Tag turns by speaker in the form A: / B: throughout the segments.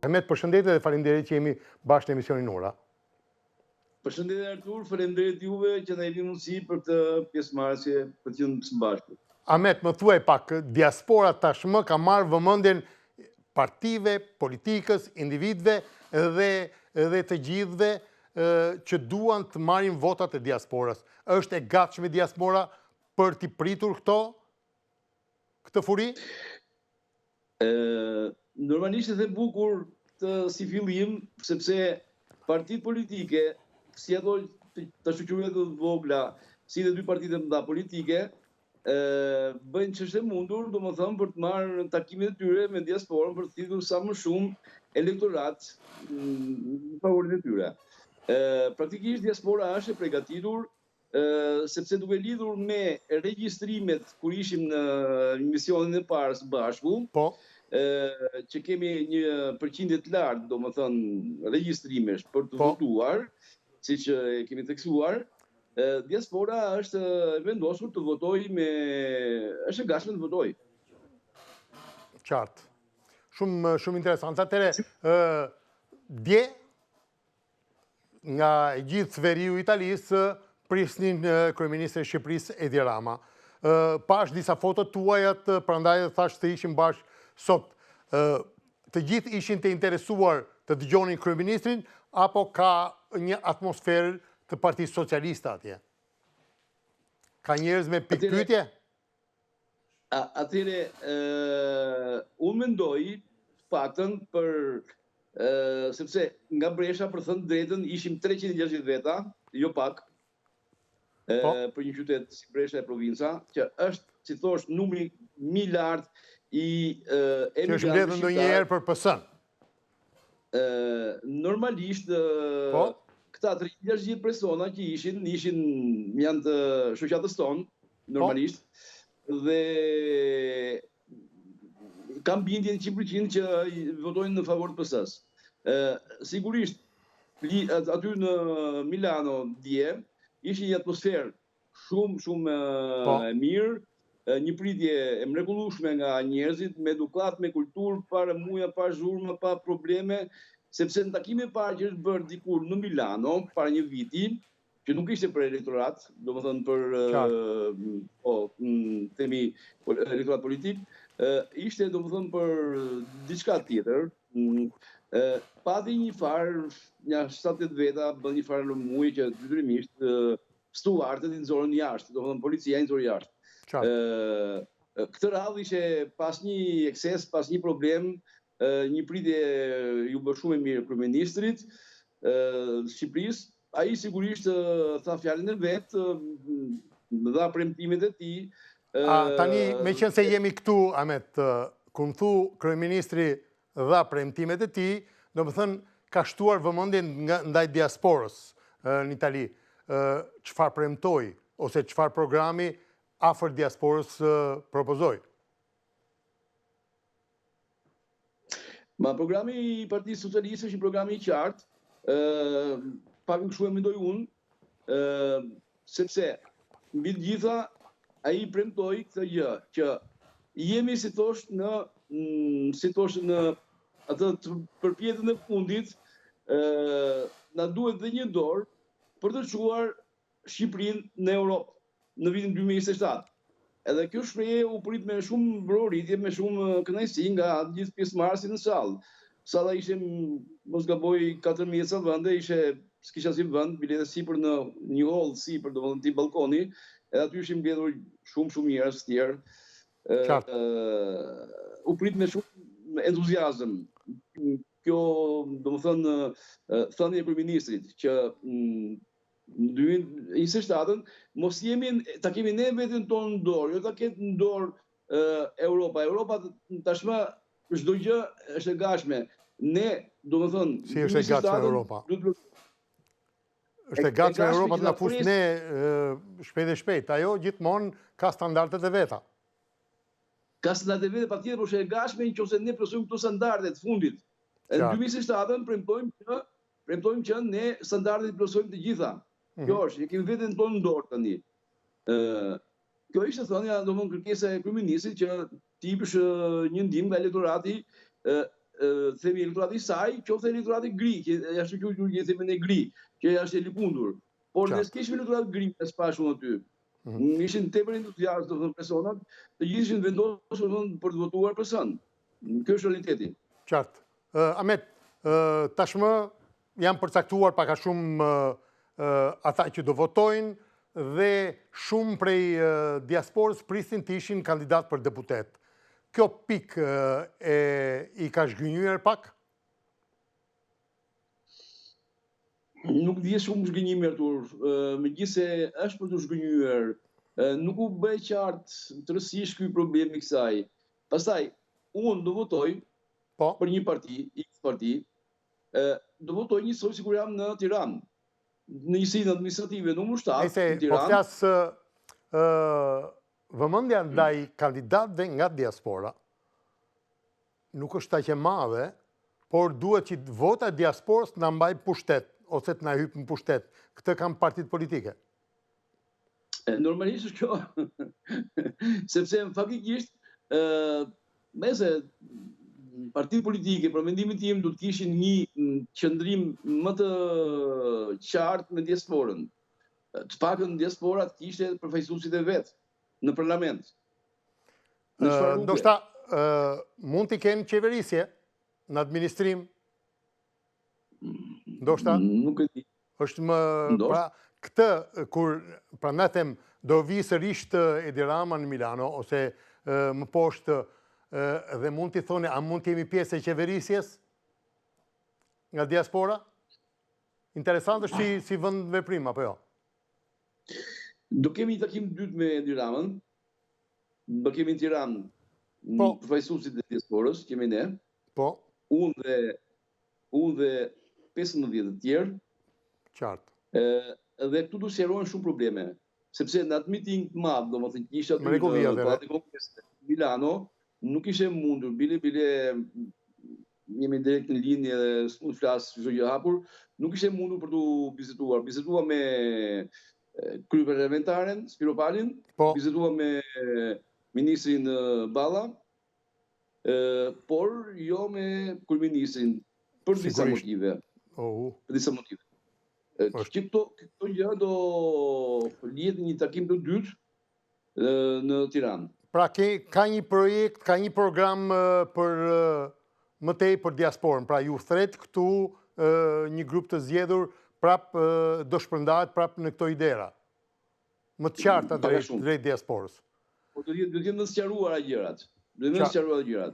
A: Ahmet, përshëndetje dhe faleminderit që jemi bashkë në emisionin Ora.
B: Përshëndetje Artur, faleminderit juve që na jepni mundësi për të pjesëmarrje për të qenë së bashku.
A: Ahmet, më thuaj pak, diaspora tashmë ka marrë vëmendjen partive, politikës, individëve dhe të gjithëve që duan të marrin votat e diasporas. Është e gatshme diaspora për t'i pritur këtë furi?
B: Normalisht e the bukur si fillim, sepse partitë politike, si ato të shoqërive të vogla, si dhe dy partitë mëdha politike, bëjnë ç'është e mundur, domethënë për të marrë takimet e tyre me diasporën për të thithur sa më shumë elektorat në favorin e tyre. Praktikisht diaspora është e përgatitur, sepse duke lidhur me regjistrimet kur ishim në misionin e parë së bashku, që kemi një përqindje të lartë, domethënë regjistrimesh për të votuar, siç e kemi theksuar, diaspora është vendosur të votojë është e gatshme të votojë.
A: Qartë. Shumë interesant. Atëre, dje nga gjithë veriu Italisë prisnin kryeministrin e Shqipërisë Edi Rama. Pash disa foto tuajat, prandaj thash të ishim bashkë sot. Të gjithë ishin të interesuar të dëgjonin kryeministrin apo ka një atmosferë të Partisë Socialiste atje? Ka njerëz me pikpyetje?
B: Atëre, unë mendoj paktën sepse nga Brescia, për thënë drejtën, ishim 360 veta, jo pak, për një qytet si Brescia e provinca, që është, si thosh, numri më i lartë i
A: që është mbledhur ndonjëherë për PS-n.
B: Normalisht, këta 360 persona që ishin janë të shoqatës tonë, normalisht, dhe kam bindjen 100% që votojnë në favor të PS-s. Sigurisht, aty në Milano dje, ishte një atmosferë shumë e mirë, një pritje e mrekullueshme nga njerëzit, me edukat, me kulturë, pa rëmuja, pa zhurmë, pa probleme, sepse në takimin e parë që është bërë dikur në Milano, para një viti, që nuk ishte për elektorat, domethënë për themi elektorat politik, ishte domethënë për diçka tjetër. Pati një farë, një 7-8 veta, bën një farë lëmuj që detyrimisht stuartët i nxorën jashtë, domethënë policia i nxori jashtë. Këtë radhë ishte pas një ekses, pas një problem, një pritje ju bë shumë e mirë kryeministrit Shqipërisë. Ai sigurisht tha fjalën e vet, dha premtimet e tij.
A: Tani, meqense se jemi këtu, Ahmet, kur më thu kryeministri dha premtimet e tij, domethënë ka shtuar vëmendjen ndaj diasporës në Itali. Çfarë premtoi ose çfarë programi afër diasporës propozoi?
B: Programi i Partisë Socialiste është një program i qartë, pak më kështu e mendoj unë, sepse mbi të gjitha ai premtoi këtë gjë, që jemi si thosh në atë përpjetjen e fundit, na duhet dhe një dorë për të çuar Shqipërinë në Europë në vitin 2027. Edhe kjo shprehje u prit me shumë mbroritje, me shumë kënaqësi nga gjithë pjesëmarrësit në sallë. Salla ishte, mos gaboj, 4.000 ca vende, s'kisha si vend, bilete sipër në një hall sipër, domethënë ti balkoni, edhe aty ishin mbledhur shumë njerëz të tjerë. U prit me shumë entuziazëm. Kjo, domethënë, thënia e kryeministrit që në 2027 mos ta kemi ne veten tonë në dorë, jo ta ketë në dorë Europa. Europa tashmë çdo gjë është e gatshme. Ne, domethënë,
A: si është e gatshme Europa? Është e gatshme Europa të na fus ne shpejt. Ajo gjithmonë ka standardet e veta.
B: Ka standardet e veta, patjetër, por është e gatshme nëse ne plotësojmë këto standarde të fundit. Në 2027 premtojmë që ne standardet i plotësojmë të gjitha. Kjo është, ne kemi veten tonë në dorë tani. Kjo ishte thënia, domethënë, kërkesa e kryeministit që të jepësh një ndihmë nga elektorati, themi elektorati saj, qofte elektorati gri, që jashtë që themi ne gri, që është e likundur. Por ne s'kishim elektorat gri as pashun aty. Ishin tepër entuziastë të personat, të gjithë ishin vendosur për të votuar për sën. Kjo është realiteti.
A: Qartë. Ahmet, tashmë janë përcaktuar pak a shumë ata që do votojnë dhe shumë prej diasporës pristin të ishin kandidat për deputet. Kjo pikë i ka zhgënjyer pak?
B: Nuk di shumë zhgënjim, Artur. Megjithëse është për të zhgënjyer, nuk u bë qartë tërësisht ky problem i kësaj. Pastaj, unë do votoj për një parti, X parti, do votoj njësoj sikur jam në Tiranë, në njësinë administrative numër 7 në Tiranë.
A: Po flas vëmendja ndaj kandidatëve nga diaspora nuk është aq e madhe, por duhet që vota e diasporës na mbaj pushtet ose të na hyp në pushtet. Këtë kanë partitë politike.
B: Normalisht është kjo, sepse faktikisht mese partitë politike, për mendimin tim, do të kishin një qëndrim më të qartë me diasporën. Të pakën diaspora të kishte përfaqësuesit e vet në parlament.
A: Ndoshta mund t'i kenë qeverisje në administrim? Ndoshta?
B: Nuk e di.
A: Është më pra këtë kur prandaj them do vi sërish Edi Rama në Milano ose më poshtë dhe mund t'i thoni, a mund t'jemi pjesë e qeverisjes nga diaspora? Interesant është si vend veprim, apo jo?
B: Do kemi një takim dytë me Edi Ramën, do kemi në Tiranë përfaqësuesit e diasporës, kemi ne, unë dhe 15 të tjerë.
A: Qartë.
B: Dhe këtu do sqarohen shumë probleme, sepse në atë miting të madh, domethënë që ishte aty në Palatin Kongresit Milano, nuk ishte mundur, bile jemi direkt në linje dhe s'mund të flas çdo gjë hapur, nuk ishte mundur për të bizeduar. Bizeduam me kryeparlamentaren Spiro Palin, bizeduam me ministrin Balla, por jo me kryeministrin për disa motive. Për disa motive. Që këto gjë do lihet një takim të dytë në Tiranë.
A: Pra ka një projekt, ka një program për më tej për diasporën. Pra ju thret këtu një grup të zgjedhur prap do shpërndahet prap në këto idera. Më të qarta drejt diasporës.
B: Po do jenë të sqaruara gjërat. Do jenë të sqaruara gjërat.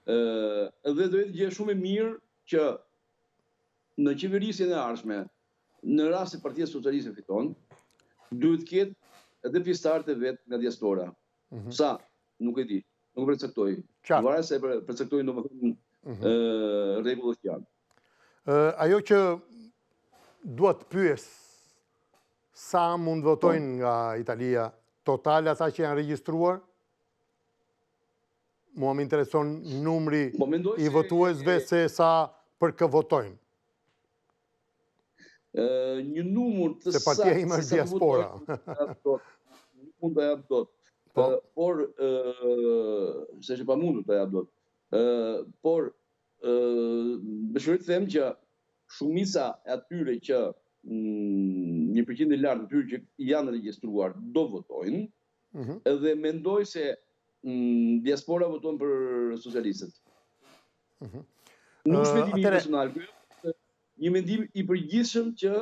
B: Dhe do jetë gjë shumë e mirë që në qeverisjen e ardhshme, në rast se Partia Socialiste fiton, duhet ketë edhe pjesëtarët e vet nga diaspora. Sa? Nuk e di. Nuk përcaktoj. Varet se përcaktoj domethënë rregullat që janë.
A: Ajo që dua të pyes, sa mund votojnë nga Italia, total ata që janë regjistruar? Mua më intereson numri i votuesve se sa për kë votojnë.
B: Një numër të
A: saktë se partia ime është diaspora.
B: Nuk mund të jap dot. Por se është pa mundur të jap dot. Por dëshiroj të them që shumica e atyre që një përqindje e lartë atyre që janë regjistruar do votojnë, edhe mendoj se diaspora voton për socialistët. Nuk është mendimi personal, një mendim i përgjithshëm që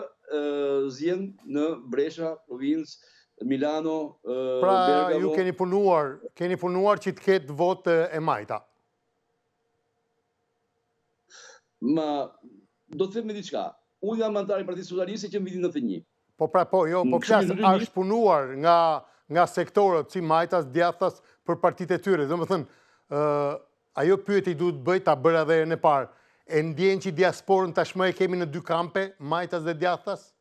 B: zjen në Brescia, provincë, Milano,
A: Bergamo. Pra ju keni punuar që të ketë votë e majta.
B: Do të them me diçka. Unë jam antar i Partisë Socialiste që në vitin 91.
A: Po flas, është punuar nga sektorët si majtas, djathtas për partitë e tyre. Domethënë, ajo pyetje duhet bëj ta bëra edhe herën e parë. E ndjen që diasporën tashmë e kemi në dy kampe, majtas dhe djathtas?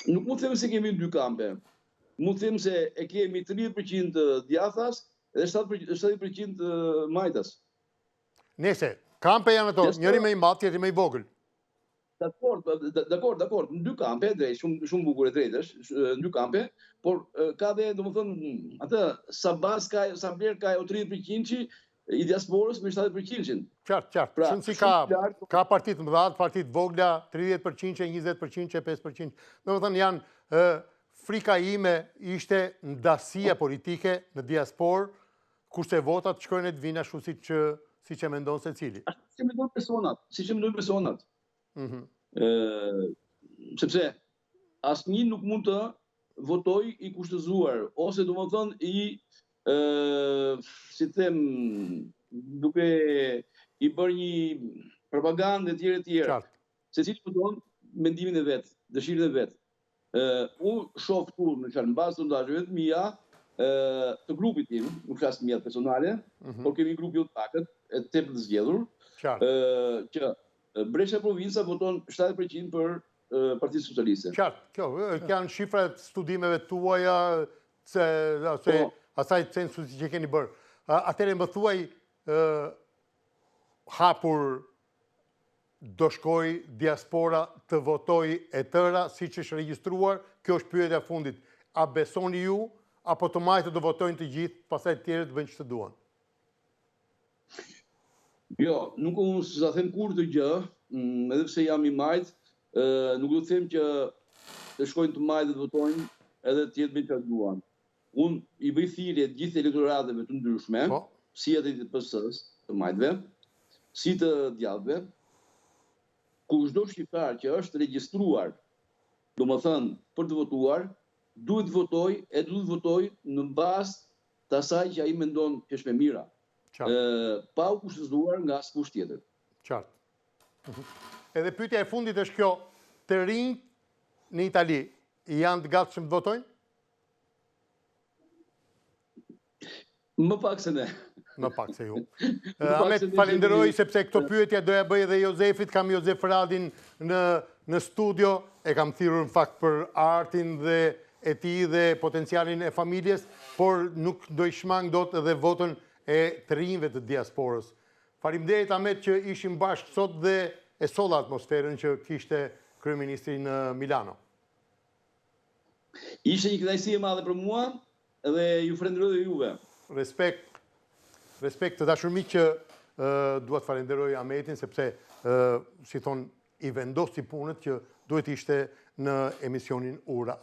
B: Nuk mund të them se kemi në dy kampe. Mund të them se e kemi 30% djathtas dhe 70% majtas.
A: Nese, kampe janë ato, njëri më i madh, tjetri më i vogël.
B: Dakor, në dy kampe, drejt, shumë bukur e drejt është, në dy kampe, por ka dhe, domethënë, atë Sabas ka, Sabler ka o 30% i diasporës me 70%.
A: Qartë.
B: Pra,
A: Shumë si
B: shumë lartë.
A: ka partit mëdha, partit vogla, 30%, 20%, 5%. Domethënë janë frika ime ishte ndasia politike në diasporë, kurse votat shkojnë të vinë ashtu siç e mendon secili.
B: Siç e mendojnë personat. Sepse asnjë nuk mund të votoj i kushtëzuar, ose domethënë si them, duke i bërë një propagandë e tjerë.
A: Qartë.
B: Secili voton mendimin e vet, dëshirën e vet. Unë shoh këtu në bazë sondazheve të mia, të grupit tim, nuk flas mia personale, por kemi grup jo të pakët, e tepër të zgjedhur, që Brescia Provinca voton 70% për Partitë Socialiste.
A: Kjo janë shifrat studimeve tuaja, asaj censusit që keni bërë. Atëherë më thuaj, hapur do shkoj diaspora të votoj e tëra, si që është regjistruar, kjo është pyetja fundit. A besoni ju, apo të majtë do votojnë të gjithë, pastaj të tjerët bëjnë që të duan?
B: Jo, nuk unë sa them kur të gjë, edhe pse jam i majtë, nuk do të them që të shkojnë të majtë të votojnë, edhe të tjerët bëjnë që të duan. Unë i bëj thirrje të gjithë elektorateve të ndryshme, si atë të PS-s, të majtëve, si të djallëve, kushdo shqiptar që është regjistruar, domethënë për të votuar, duhet të votoj në bazë të asaj që ai mendon që është më mira. Pa u kushtëzuar nga askush tjetër.
A: Qartë. Edhe pyetja e fundit është kjo, të rinjt në Itali janë të gatshëm të votojnë?
B: Më pak se ne.
A: Më pak se ju. Amet, falenderoj sepse këto pyetja doja bëj edhe Jozefit, kam Jozef Radin në studio, e kam thirrur në fakt për artin dhe e tij dhe potencialin e familjes, por nuk do i shmang dot edhe votën e të rinjve të diasporës. Faleminderit Amet që ishim bashkë sot dhe e solla atmosferën që kishte kryeministri në Milano.
B: Ishte një kënaqësi e madhe për mua dhe ju falenderoj juve.
A: Respekt të dashur miq, që dua të falenderoj Ametin sepse si thon i vendosi punët që duhet ishte në emisionin Ura.